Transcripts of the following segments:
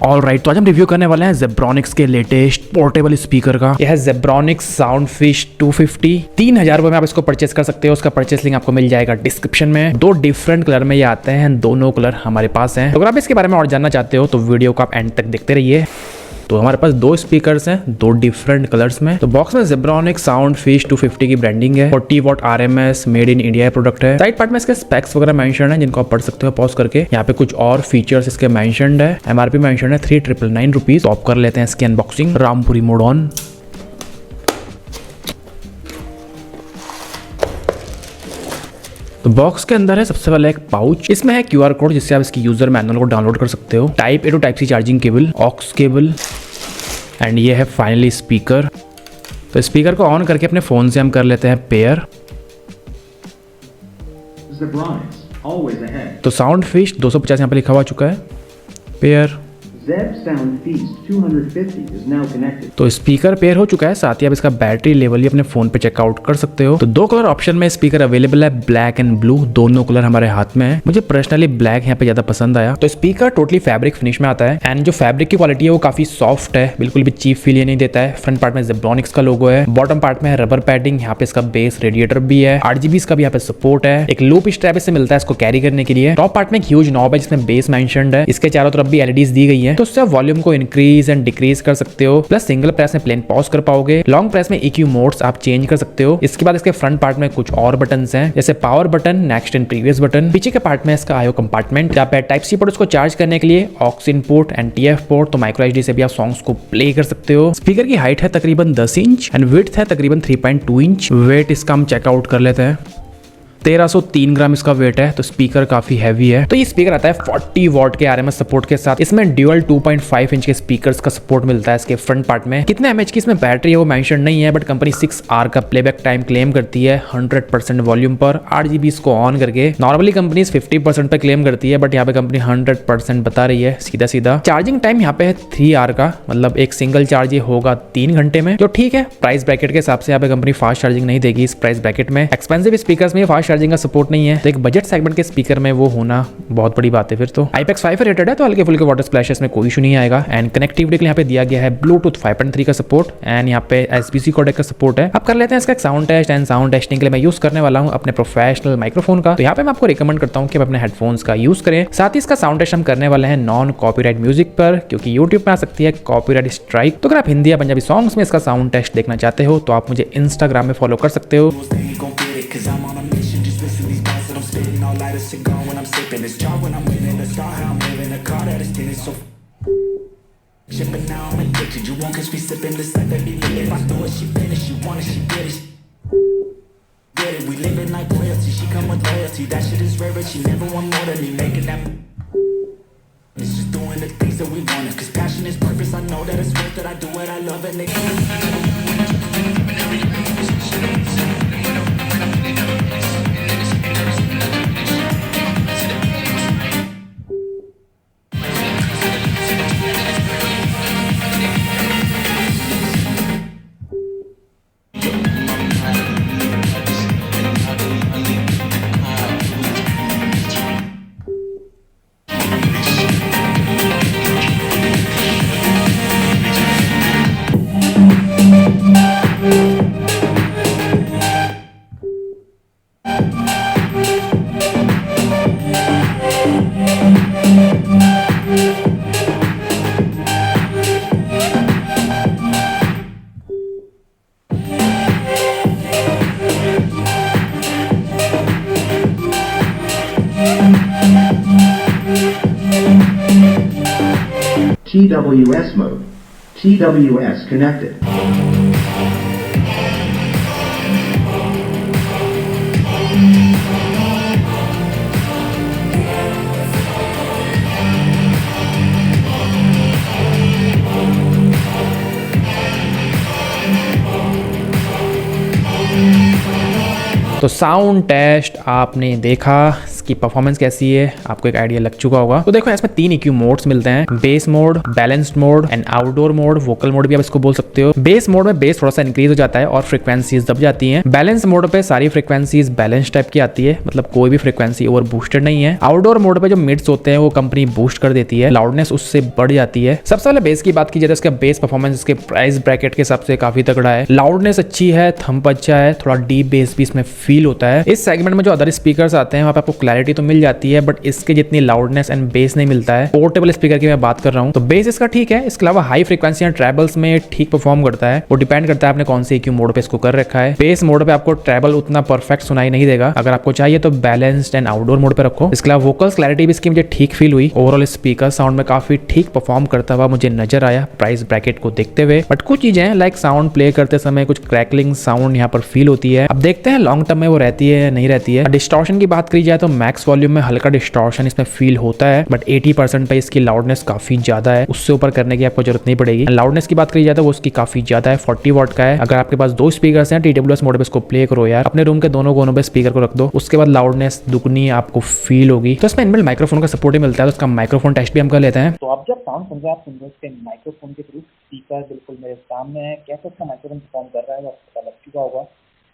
Alright, तो आज हम रिव्यू करने वाले हैं Zebronics के लेटेस्ट पोर्टेबल स्पीकर का। यह है Zebronics Soundfish 250। 3000 रुपये में आप इसको परचेस कर सकते हो। उसका परचेस लिंक आपको मिल जाएगा डिस्क्रिप्शन में। दो डिफरेंट कलर में ये आते हैं, दोनों कलर हमारे पास हैं। तो अगर आप इसके बारे में और जानना चाहते हो तो वीडियो को आप एंड तक देखते रहिए। तो हमारे पास दो स्पीकर्स हैं, दो डिफरेंट कलर्स में। तो बॉक्स में Zebronics Soundfish 250 की ब्रांडिंग है। 40 what RMS made in India product है। साइड पार्ट में इसके स्पेक्स वगैरह मेंशन है, जिनको आप पढ़ सकते हो पॉज करके। यहाँ पे कुछ और फीचर्स इसके मेंशनड है। MRP मेंशन है 3999 रुपीज। तो आप कर लेते हैं इसकी अनबॉक्सिंग। Rampuri mode on. तो बॉक्स के अंदर है सबसे पहले एक पाउच। इसमें है QR कोड, जिससे आप इसकी यूजर मैनुअल को डाउनलोड कर सकते हो। Type A to type C charging cable, aux cable, and ये है फाइनली स्पीकर। तो स्पीकर को ऑन करके अपने फोन से हम कर लेते हैं पेयर। तो Soundfish 250 यहाँ पे लिखा हुआ चुका है। पेयर तो स्पीकर पेयर हो चुका है। साथ ही आप इसका बैटरी लेवल ही अपने फोन पे चेकआउट कर सकते हो। तो दो कलर ऑप्शन में स्पीकर अवेलेबल है, ब्लैक एंड ब्लू। दोनों कलर हमारे हाथ में है। मुझे पर्सनली ब्लैक यहाँ पे ज्यादा पसंद आया। तो स्पीकर टोटली फैब्रिक फिनिश में आता है, एंड जो फैब्रिक की क्वालिटी है वो काफी सॉफ्ट है, बिल्कुल भी चीप फील ये नहीं देता है। फ्रंट पार्ट में Zebronics का लोगो है। बॉटम पार्ट में है रबर पैडिंग। यहाँ पे इसका बेस रेडिएटर भी है। 8GB का भी यहाँ पे सपोर्ट है। एक लूप स्ट्रैप इससे मिलता है इसको कैरी करने के लिए। टॉप पार्ट में एक ह्यूज नॉब है जिसमें बेस मेंशन्ड है। इसके चारों तरफ भी LEDs दी गई है, तो उससे वॉल्यूम को इंक्रीज एंड डिक्रीज कर सकते हो। प्लस सिंगल प्रेस में प्लेन पॉज कर पाओगे। लॉन्ग प्रेस में EQ मोड्स आप चेंज कर सकते हो। इसके बाद इसके फ्रंट पार्ट में कुछ और बटन्स हैं, जैसे power button, next and previous button. पीछे के पार्ट में इसका IO कंपार्टमेंट, जहाँ पे टाइप C पोर्ट उसको चार्ज करने के लिए, aux input and TF port. तो माइक्रो SD से भी आप सॉन्ग्स को प्ले कर सकते हो। स्पीकर की हाइट है तकरीबन 10 इंच एंड विड्थ है तकरीबन 3.2 इंच। वेट इसका हम चेकआउट कर लेते हैं। 1303 ग्राम इसका वेट है। तो स्पीकर काफी हैवी है। तो ये स्पीकर आता है 40 वॉट के RMS सपोर्ट के साथ। इसमें ड्यूअल 2.5 इंच के स्पीकर्स का सपोर्ट मिलता है इसके फ्रंट पार्ट में। कितने mAh की इसमें बैटरी है वो मेंशन नहीं है, बट कंपनी 6 आवर का प्लेबैक टाइम क्लेम करती है 100% वॉल्यूम पर। 8GB इसको ऑन करके। नॉर्मली कंपनी 50% पे क्लेम करती है, बट यहाँ पे कंपनी 100% बता रही है सीधा सीधा। चार्जिंग टाइम यहाँ पे है 3 आवर का, मतलब एक सिंगल चार्ज ये होगा 3 घंटे में, जो ठीक है। प्राइस ब्रैकेट के हिसाब से यहाँ पे कंपनी फास्ट चार्जिंग नहीं देगी इस प्राइस ब्रैकेट में। एक्सपेंसिव स्पीकर्स में फास्ट चार्जिंग का सपोर्ट नहीं है, तो एक बजट सेगमेंट के स्पीकर में वो होना बहुत बड़ी बात है। फिर तो IPX5 रेटेड है, तो हल्के फुल्के वाटर स्प्लैशेस में कोई इशू नहीं आएगा। एंड कनेक्टिविटी के लिए यहाँ पे दिया गया है ब्लूटूथ 5.3 का सपोर्ट, एंड यहाँ पे SBC कोडेक का सपोर्ट है। अब कर लेते हैं इसका sound test. And sound testing के लिए मैं यूज करने वाला हूँ अपने प्रोफेशनल माइक्रोफोन का। तो यहाँ पे मैं आपको रिकमेंड करता हूँ कि आप अपने हेडफोन्स का यूज करें। साथ ही इसका साउंड टेस्ट हम करने वाले हैं नॉन कॉपीराइट म्यूजिक पर, क्योंकि यूट्यूब पे आ सकती है कॉपीराइट स्ट्राइक। तो अगर आप हिंदी या पंजाबी सॉन्ग्स में इसका साउंड टेस्ट देखना चाहते हो तो आप मुझे इंस्टाग्राम में फॉलो कर सकते हो। Cigar when I'm sipping, this job when I'm winning, the star how I'm living, a car that is tinted so shipping now I'm addicted, you won't catch me sipping this life that be lit. If I do it, she finish, she want it, she get it. Get it, we living like royalty, she come with loyalty, that shit is rare, but she never want more than me, making that. It's just doing the things that we want, cause passion is purpose, I know that it's worth it, I do what I love and they TWS mode. TWS connected. तो sound test आपने देखा, इसकी performance कैसी है आपको एक idea लग चुका होगा। तो देखो इसमें 3 EQ मोड्स मिलते हैं, base mode, balanced mode and outdoor mode, vocal mode भी आप इसको बोल सकते हो। बेस मोड में बेस थोड़ा सा इंक्रीज हो जाता है और फ्रिक्वेंसीज दब जाती हैं। बैलेंस मोड पे सारी फ्रिक्वेंसीज बैलेंस टाइप की आती है, मतलब कोई भी फ्रिक्वेंसी ओवर बूस्टेड नहीं है। आउटडोर मोड पे जो मिड्स होते हैं वो कंपनी बूस्ट कर देती है, लाउडनेस उससे बढ़ जाती है। सबसे पहले बेस की बात की जाए तो इसका बेस परफॉर्मेंस इसके प्राइस ब्रैकेट के हिसाब से काफी तगड़ा है। लाउडनेस अच्छी है, थंप अच्छा है, थोड़ा डीप बेस भी इसमें फील होता है। इस सेगमेंट में जो अदर स्पीकर्स आते हैं वहां पे आपको क्लैरिटी तो मिल जाती है, बट इसके जितनी लाउडनेस एंड बेस नहीं मिलता है। पोर्टेबल स्पीकर की मैं बात कर रहा हूँ तो बेस इसका ठीक है, इसके अलावा हाई फ्रीक्वेंसी ट्रैवल्स में ठीक परफॉर्म करता है। वो डिपेंड करता है आपने कौन से EQ मोड पे इसको कर रखा है। बेस मोड पे आपको ट्रैवल उतना परफेक्ट सुनाई नहीं देगा, अगर आपको चाहिए तो बैलेंस्ड एंड आउटडोर मोड पे रखो। इसके अलावा वोकल्स क्लैरिटी भी इसकी मुझे ठीक फील हुई। ओवरऑल स्पीकर साउंड में काफी ठीक परफॉर्म करता हुआ मुझे नजर आया प्राइस ब्रैकेट को देखते हुए। बट कुछ चीजें लाइक साउंड प्ले करते समय कुछ क्रैकलिंग साउंड यहाँ पर फील होती है। अब देखते हैं लॉन्ग टर्म में वो रहती है या नहीं रहती है। डिस्टॉर्शन की बात करी जाए तो मैक्स वॉल्यूम में हल्का डिस्टॉर्शन इसमें फील होता है, बट 80% पे इसकी लाउडनेस काफी ज्यादा है, उससे ऊपर करने की आपको जरूरत नहीं पड़ेगी। लाउडनेस की बात करी जाए तो वो उसकी काफी ज्यादा है, 40 वॉट का है। अगर आपके पास 2 स्पीकर्स हैं TWS मोड पे इसको प्ले करो यार, अपने रूम के दोनों कोनों पे स्पीकर को रख दो, उसके बाद लाउडनेस दुगनी आपको फील होगी। तो इसमें इनबिल्ट माइक्रोफोन का सपोर्ट ही मिलता है, तो उसका माइक्रोफोन टेस्ट भी हम कर लेते हैं। तो आप जब साउंड सुन रहे हैं आप सुन रहे हो उसके माइक्रोफोन के थ्रू, स्पीकर बिल्कुल मेरे सामने है, कैसे उसका माइक्रोफोन परफॉर्म कर रहा है वो आपको पता लग चुका होगा।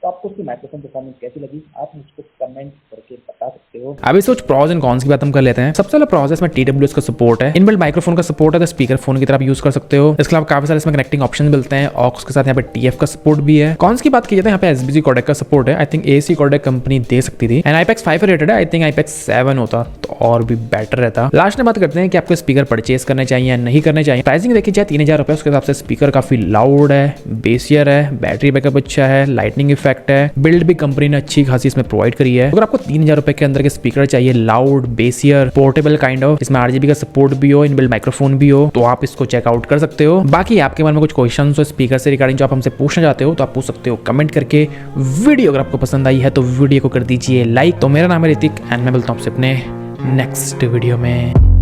तो आपको उसकी माइक्रोफोन परफॉर्मेंस कैसी लगी आप मुझको कमेंट करके बता सकते हो। अभी सोच प्रॉस एंड कॉन्स की बात हम कर लेते हैं। सबसे पहले प्रोसेस में TWS का सपोर्ट है, इनबिल्ट माइक्रोफोन का सपोर्ट है, तो स्पीकर फोन की तरह यूज कर सकते हो। इसके अलावा काफी सारे इसमें कनेक्टिंग ऑप्शन मिलते हैं, ऑक्स के साथ यहाँ पे TF का सपोर्ट भी है। कॉन्स की बात की जाए तो यहाँ पे SBC कोडेक का सपोर्ट है, I think AC codec company दे सकती थी। एंड IPEX 5 रेटेड है, आई थिंक IPEX 7 होता तो और भी बेटर रहता। लास्ट में बात करते हैं कि आपको स्पीकर परचेस करने चाहिए या नहीं करने चाहिए। प्राइसिंग देखी जाए 3000 रुपए, उसके हिसाब से स्पीकर काफी लाउड है, बेसियर है, बैटरी बैकअप अच्छा है, लाइटनिंग इफेक्ट है, बिल्ड कंपनी ने अच्छी खासी इसमें प्रोवाइड करी है। अगर आपको 3000 रुपए के अंदर के स्पीकर चाहिए, लाउड, बेसियर, पोर्टेबल काइंड ऑफ, इसमें RGB का सपोर्ट भी हो, इनबिल्ट माइक्रोफोन भी हो, तो आप इसको चेकआउट कर सकते हो। बाकी आपके मन में कुछ क्वेश्चंस हो स्पीकर से रिगार्डिंग जो आप हमसे पूछना चाहते हो तो आप पूछ सकते हो कमेंट करके। वीडियो अगर आपको पसंद आई है तो वीडियो को कर दीजिए लाइक। तो मेरा नाम है ऋतिक एंड मैं मिलता हूँ आपसे अपने नेक्स्ट वीडियो में।